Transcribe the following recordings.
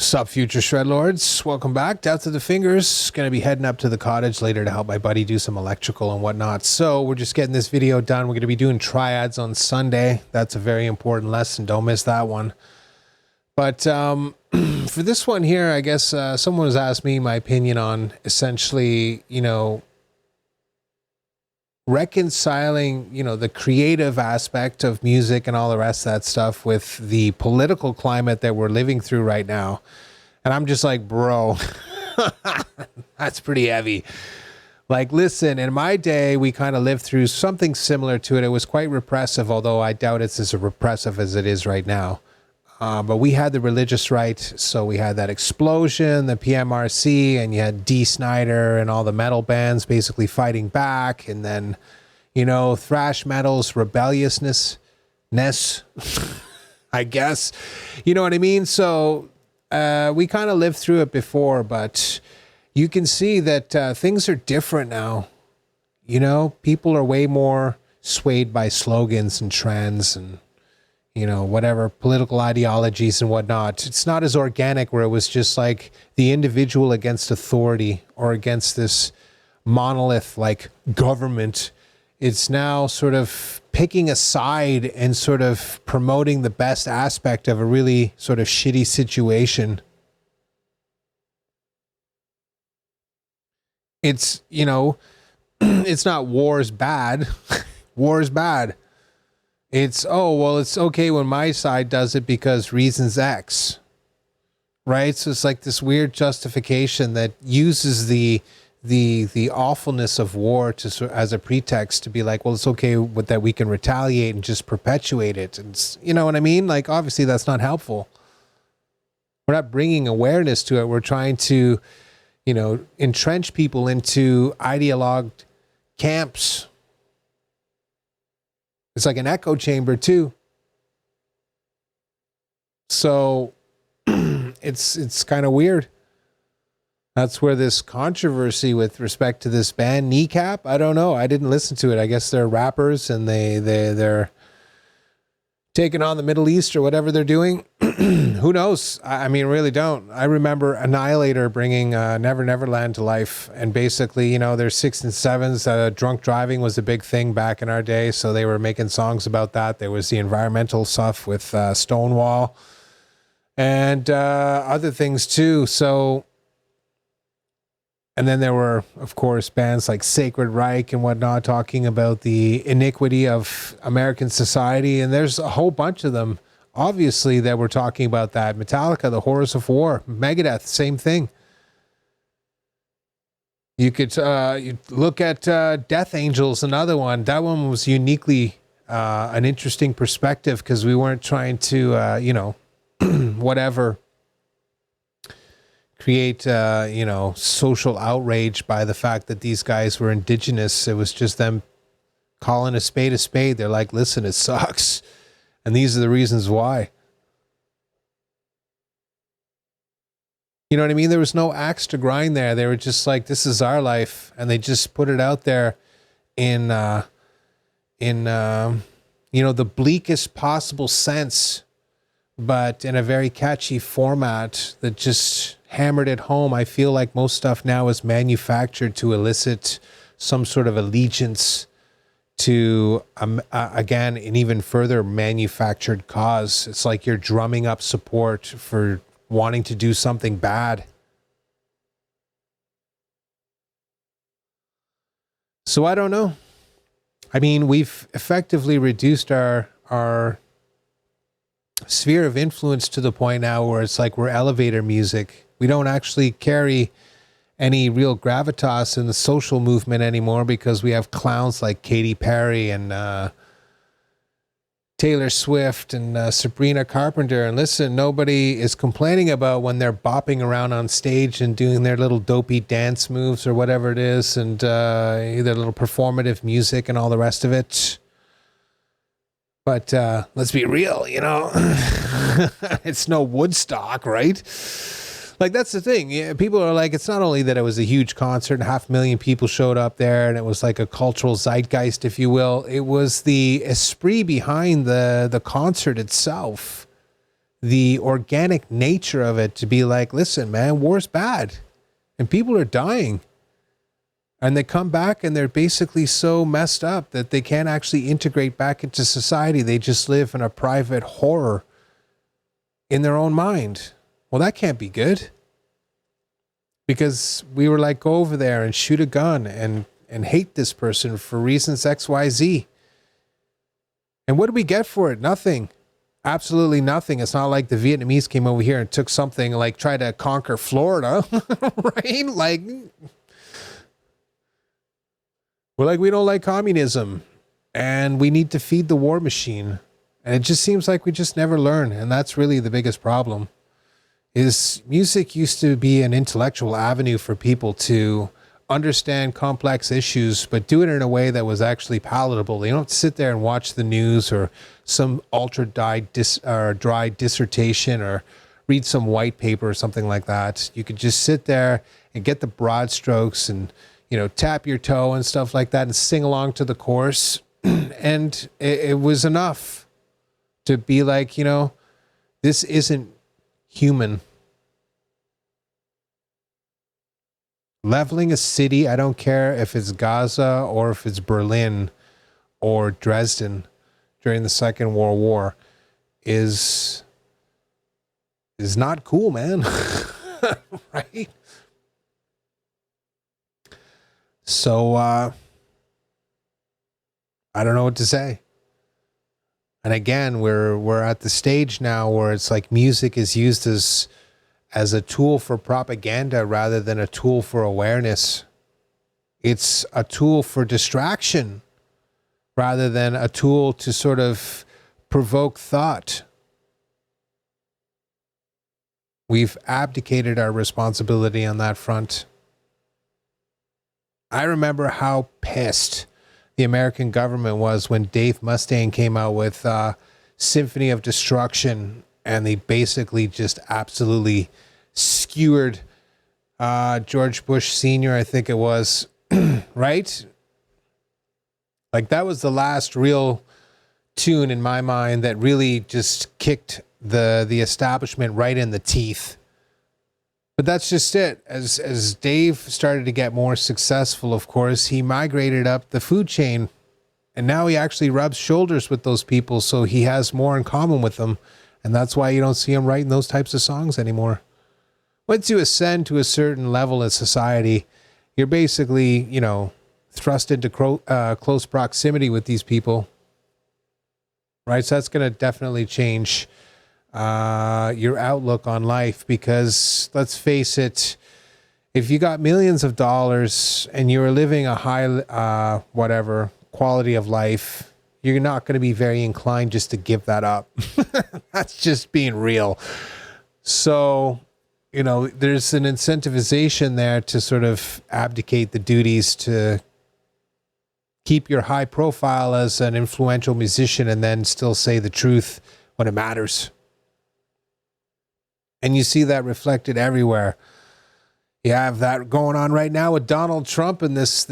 Sup, future shred lords? Welcome back. Down to the fingers. Gonna be heading up to the cottage later to help my buddy do some electrical and whatnot. So we're just getting this video done. We're gonna be doing triads on Sunday. That's a very important lesson. Don't miss that one. But for this one here, I guess someone has asked me my opinion on essentially, reconciling, the creative aspect of music and all the rest of that stuff with the political climate that we're living through right now. And I'm just like, bro, that's pretty heavy. Like, listen, in my day, we kind of lived through something similar to it. It was quite repressive, although I doubt it's as repressive as it is right now. But we had the religious right, so we had that explosion, the PMRC, and you had D. Snyder and all the metal bands basically fighting back, and then, thrash metal's rebelliousness, I guess. You know what I mean? So we kind of lived through it before, but you can see that things are different now. People are way more swayed by slogans and trends and whatever political ideologies and whatnot. It's not as organic where it was just like the individual against authority or against this monolith like government. It's now sort of picking a side and sort of promoting the best aspect of a really sort of shitty situation. It's, it's not war's bad. War's bad. It's, it's okay when my side does it because reasons X, right? So it's like this weird justification that uses the awfulness of war as a pretext to be like, well, it's okay that we can retaliate and just perpetuate it. And you know what I mean? Like, obviously that's not helpful. We're not bringing awareness to it. We're trying to, entrench people into ideologued camps. It's like an echo chamber too. So it's kind of weird. That's where this controversy with respect to this band Kneecap, I don't know. I didn't listen to it. I guess they're rappers and they're taking on the Middle East or whatever they're doing. Who knows? I mean, really don't. I remember Annihilator bringing Never Neverland to life. And basically, their 6 and 7s. Drunk driving was a big thing back in our day. So they were making songs about that. There was the environmental stuff with Stonewall and other things too. So, and then there were, of course, bands like Sacred Reich and whatnot talking about the iniquity of American society. And there's a whole bunch of them, obviously, that were talking about that. Metallica, The Horrors of War, Megadeth, same thing. You could you look at Death Angels, another one. That one was uniquely an interesting perspective because we weren't trying to, whatever, create, social outrage by the fact that these guys were indigenous. It was just them calling a spade a spade. They're like, listen, it sucks. And these are the reasons why. You know what I mean? There was no axe to grind there. They were just like, this is our life. And they just put it out there in the bleakest possible sense, but in a very catchy format that just hammered it home. I feel like most stuff now is manufactured to elicit some sort of allegiance to, again, an even further manufactured cause. It's like you're drumming up support for wanting to do something bad. So I don't know. I mean, we've effectively reduced our sphere of influence to the point now where it's like we're elevator music. We don't actually carry any real gravitas in the social movement anymore because we have clowns like Katy Perry and Taylor Swift and Sabrina Carpenter. And listen, nobody is complaining about when they're bopping around on stage and doing their little dopey dance moves or whatever it is, and their little performative music and all the rest of it. But let's be real, it's no Woodstock, right? Like, that's the thing. Yeah, people are like, it's not only that it was a huge concert and 500,000 people showed up there and it was like a cultural zeitgeist, if you will. It was the esprit behind the concert itself the organic nature of it to be like, listen, man, war's bad and people are dying. And they come back and they're basically so messed up that they can't actually integrate back into society. They just live in a private horror in their own mind. Well, that can't be good. Because we were like, go over there and shoot a gun and hate this person for reasons X, Y, Z. And what do we get for it? Nothing. Absolutely nothing. It's not like the Vietnamese came over here and took something like try to conquer Florida, right? Like, we're like, we don't like communism and we need to feed the war machine. And it just seems like we just never learn. And that's really the biggest problem. Is music used to be an intellectual avenue for people to understand complex issues, but do it in a way that was actually palatable. You don't sit there and watch the news or some dry dissertation or read some white paper or something like that. You could just sit there and get the broad strokes and, you know, tap your toe and stuff like that and sing along to the chorus. And it was enough to be like, you know, this isn't human. Leveling a city, I don't care if it's Gaza or if it's Berlin or Dresden during the Second World War, is not cool, man. Right? So I don't know what to say. And again, we're at the stage now where it's like music is used as a tool for propaganda rather than a tool for awareness. It's a tool for distraction rather than a tool to sort of provoke thought. We've abdicated our responsibility on that front. I remember how pissed the American government was when Dave Mustaine came out with Symphony of Destruction, and they basically just absolutely skewered George Bush Sr., I think it was, right? Like, that was the last real tune in my mind that really just kicked the establishment right in the teeth. But that's just it. As Dave started to get more successful, of course, he migrated up the food chain, and now he actually rubs shoulders with those people, so he has more in common with them, and that's why you don't see him writing those types of songs anymore. Once you ascend to a certain level in society, you're basically, you know, thrust into close proximity with these people, right? So that's going to definitely change your outlook on life, because let's face it, if you got millions of dollars and you're living a high quality of life, you're not going to be very inclined just to give that up. That's just being real. So, you know, there's an incentivization there to sort of abdicate the duties to keep your high profile as an influential musician and then still say the truth when it matters. And you see that reflected everywhere. You have that going on right now with Donald Trump and this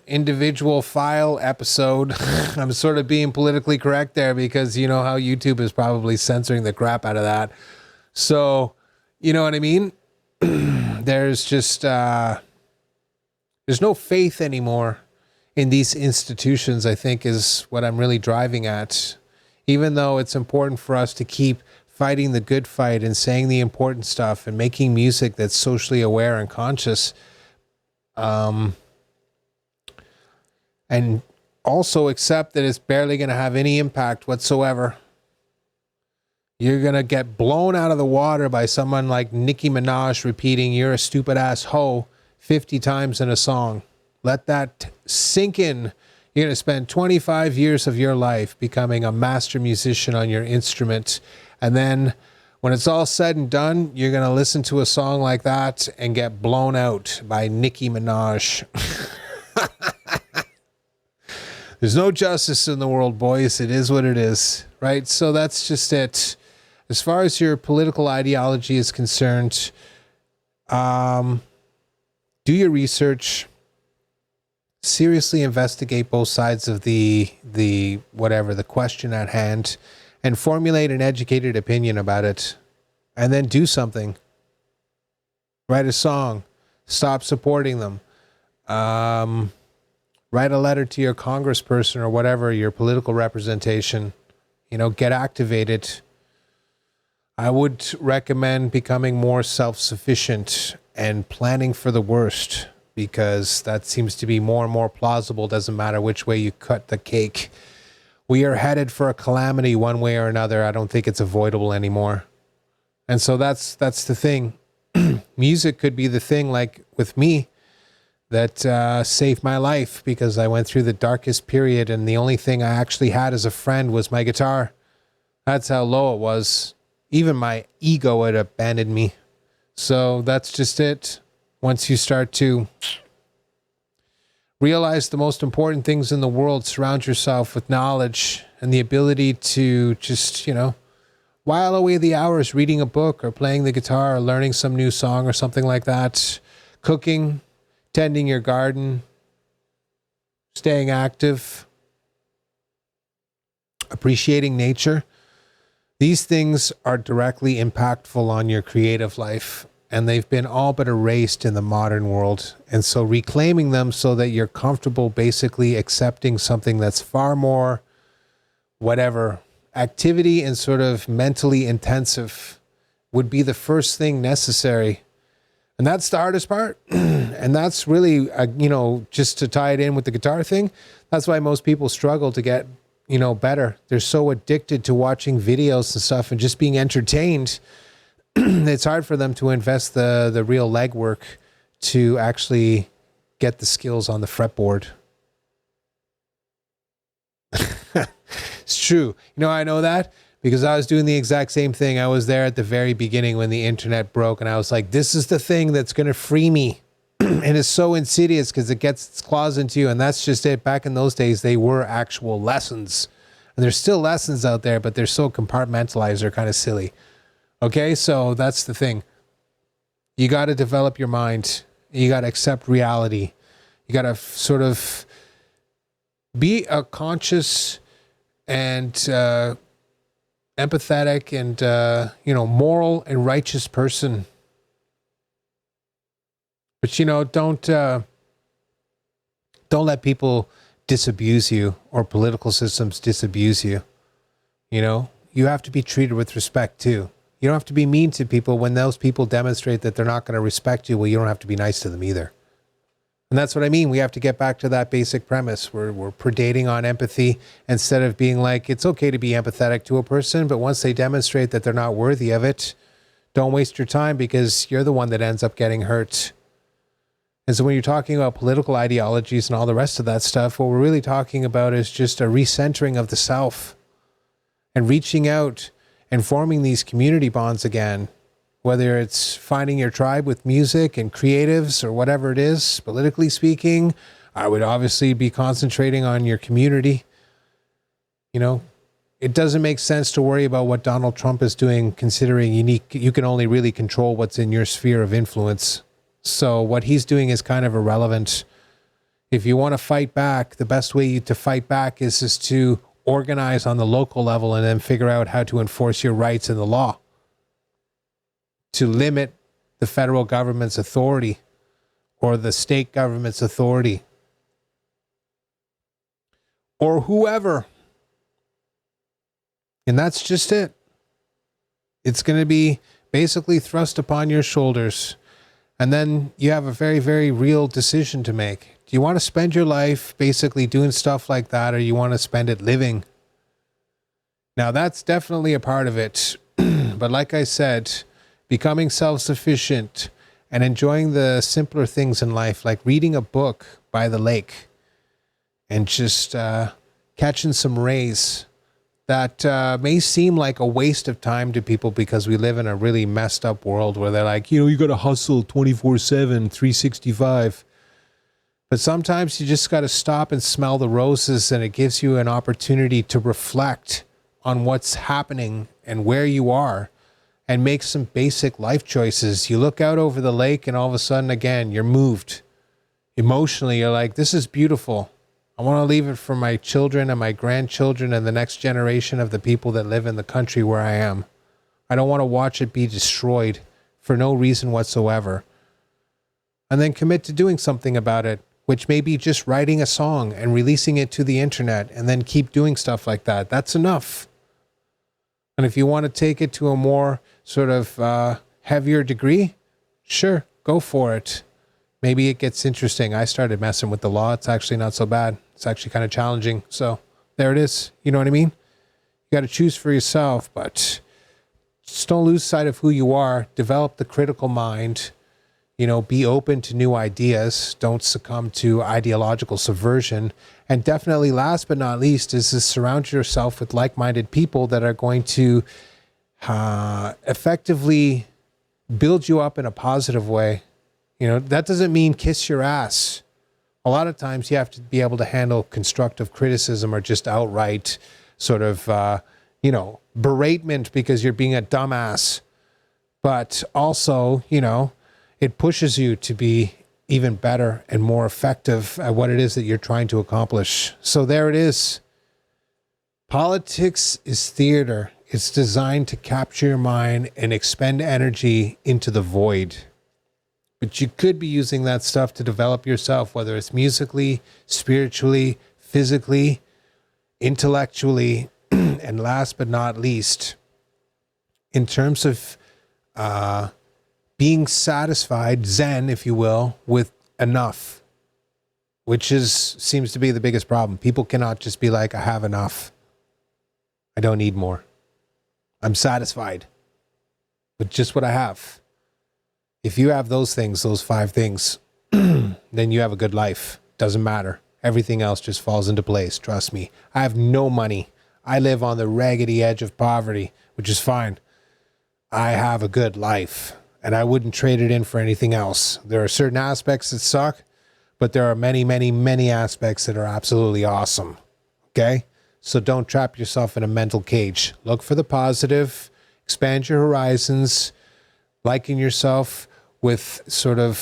individual file episode. I'm sort of being politically correct there because you know how YouTube is probably censoring the crap out of that. So, you know what I mean? There's just there's no faith anymore in these institutions, I think, is what I'm really driving at. Even though it's important for us to keep fighting the good fight and saying the important stuff and making music that's socially aware and conscious, and also accept that it's barely going to have any impact whatsoever. You're going to get blown out of the water by someone like Nicki Minaj repeating "you're a stupid ass hoe" 50 times in a song. Let that sink in. You're going to spend 25 years of your life becoming a master musician on your instrument. And then when it's all said and done, you're going to listen to a song like that and get blown out by Nicki Minaj. There's no justice in the world, boys. It is what it is, right? So that's just it. As far as your political ideology is concerned, do your research. Seriously investigate both sides of the question at hand, and formulate an educated opinion about it, and then do something. Write a song. Stop supporting them. Write a letter to your congressperson or whatever, your political representation. Get activated. I would recommend becoming more self-sufficient and planning for the worst, because that seems to be more and more plausible. Doesn't matter which way you cut the cake. We are headed for a calamity one way or another. I don't think it's avoidable anymore. And so that's the thing. Music could be the thing, like with me, that saved my life, because I went through the darkest period and the only thing I actually had as a friend was my guitar. That's how low it was. Even my ego had abandoned me. So that's just it. Once you start to realize the most important things in the world, surround yourself with knowledge and the ability to just, while away the hours reading a book or playing the guitar or learning some new song or something like that, cooking, tending your garden, staying active, appreciating nature. These things are directly impactful on your creative life, and they've been all but erased in the modern world. And so reclaiming them so that you're comfortable basically accepting something that's far more whatever activity and sort of mentally intensive would be the first thing necessary. And that's the hardest part. And that's really, just to tie it in with the guitar thing, that's why most people struggle to get, better. They're so addicted to watching videos and stuff and just being entertained. It's hard for them to invest the real legwork to actually get the skills on the fretboard. It's true. I know that because I was doing the exact same thing. I was there at the very beginning when the internet broke, and I was like, this is the thing that's going to free me. And it's so insidious because it gets its claws into you. And that's just it. Back in those days, they were actual lessons. And there's still lessons out there, but they're so compartmentalized, they're kind of silly. Okay, so that's the thing. You got to develop your mind. You got to accept reality. You got to sort of be a conscious and empathetic and, moral and righteous person. But, don't let people disabuse you or political systems disabuse you. You have to be treated with respect too. You don't have to be mean to people when those people demonstrate that they're not going to respect you. Well, you don't have to be nice to them either. And that's what I mean. We have to get back to that basic premise. We're predating on empathy instead of being like, it's okay to be empathetic to a person, but once they demonstrate that they're not worthy of it, don't waste your time because you're the one that ends up getting hurt. And so when you're talking about political ideologies and all the rest of that stuff, what we're really talking about is just a recentering of the self and reaching out and forming these community bonds again, whether it's finding your tribe with music and creatives or whatever it is, politically speaking. I would obviously be concentrating on your community. It doesn't make sense to worry about what Donald Trump is doing, considering you can only really control what's in your sphere of influence. So what he's doing is kind of irrelevant. If you want to fight back, the best way to fight back is to organize on the local level and then figure out how to enforce your rights in the law, to limit the federal government's authority or the state government's authority or whoever. And that's just it. It's going to be basically thrust upon your shoulders. And then you have a very, very real decision to make. Do you want to spend your life basically doing stuff like that, or you want to spend it living? Now, that's definitely a part of it. But like I said, becoming self-sufficient and enjoying the simpler things in life, like reading a book by the lake and just catching some rays, that may seem like a waste of time to people because we live in a really messed up world where they're like, you got to hustle 24/7, 365. But sometimes you just got to stop and smell the roses, and it gives you an opportunity to reflect on what's happening and where you are and make some basic life choices. You look out over the lake and all of a sudden, again, you're moved. Emotionally, you're like, this is beautiful. I want to leave it for my children and my grandchildren and the next generation of the people that live in the country where I am. I don't want to watch it be destroyed for no reason whatsoever. And then commit to doing something about it, which may be just writing a song and releasing it to the internet, and then keep doing stuff like that. That's enough. And if you want to take it to a more sort of heavier degree, sure, go for it. Maybe it gets interesting. I started messing with the law. It's actually not so bad. It's actually kind of challenging. So there it is. You know what I mean? You got to choose for yourself, but just don't lose sight of who you are. Develop the critical mind. You know, be open to new ideas. Don't succumb to ideological subversion. And definitely, last but not least, is to surround yourself with like-minded people that are going to effectively build you up in a positive way. You know, that doesn't mean kiss your ass. A lot of times you have to be able to handle constructive criticism or just outright sort of, beratement because you're being a dumbass. But also, you know, it pushes you to be even better and more effective at what it is that you're trying to accomplish. So there it is. Politics is theater. It's designed to capture your mind and expend energy into the void. But you could be using that stuff to develop yourself, whether it's musically, spiritually, physically, intellectually, and last but not least, in terms of being satisfied, zen, if you will, with enough, which seems to be the biggest problem. People cannot just be like, I have enough. I don't need more. I'm satisfied with just what I have. If you have those things, those 5 things, then you have a good life. Doesn't matter. Everything else just falls into place. Trust me. I have no money. I live on the raggedy edge of poverty, which is fine. I have a good life, and I wouldn't trade it in for anything else. There are certain aspects that suck, but there are many, many, many aspects that are absolutely awesome. Okay? So don't trap yourself in a mental cage. Look for the positive. Expand your horizons. Liken yourself with sort of,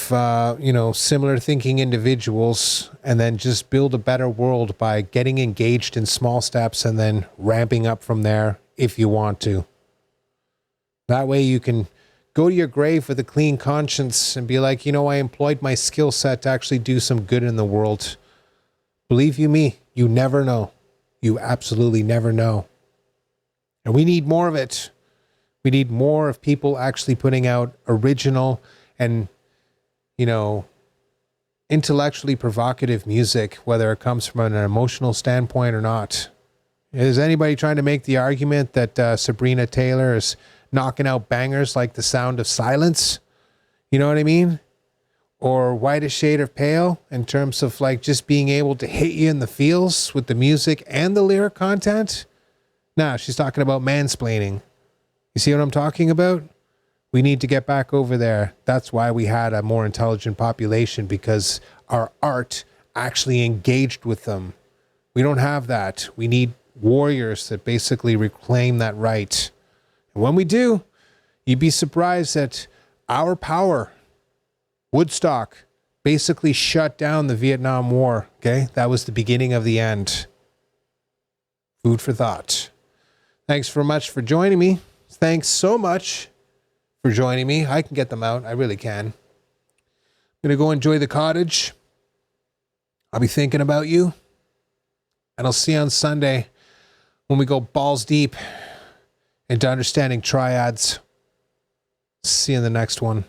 similar thinking individuals, and then just build a better world by getting engaged in small steps and then ramping up from there if you want to. That way you can go to your grave with a clean conscience and be like, you know, I employed my skill set to actually do some good in the world. Believe you me, you never know. You absolutely never know. And we need more of it. We need more of people actually putting out original and, intellectually provocative music, whether it comes from an emotional standpoint or not. Is anybody trying to make the argument that Sabrina Taylor is knocking out bangers like The Sound of Silence? You know what I mean? Or White a Shade of Pale in terms of like just being able to hit you in the feels with the music and the lyric content? Nah, she's talking about mansplaining. You see what I'm talking about? We need to get back over there. That's why we had a more intelligent population, because our art actually engaged with them. We don't have that. We need warriors that basically reclaim that right. And when we do, you'd be surprised that our power, Woodstock, basically shut down the Vietnam War. Okay? That was the beginning of the end. Food for thought. Thanks very much for joining me. Thanks so much for joining me. I can get them out. I really can. I'm going to go enjoy the cottage. I'll be thinking about you. And I'll see you on Sunday when we go balls deep into understanding triads. See you in the next one.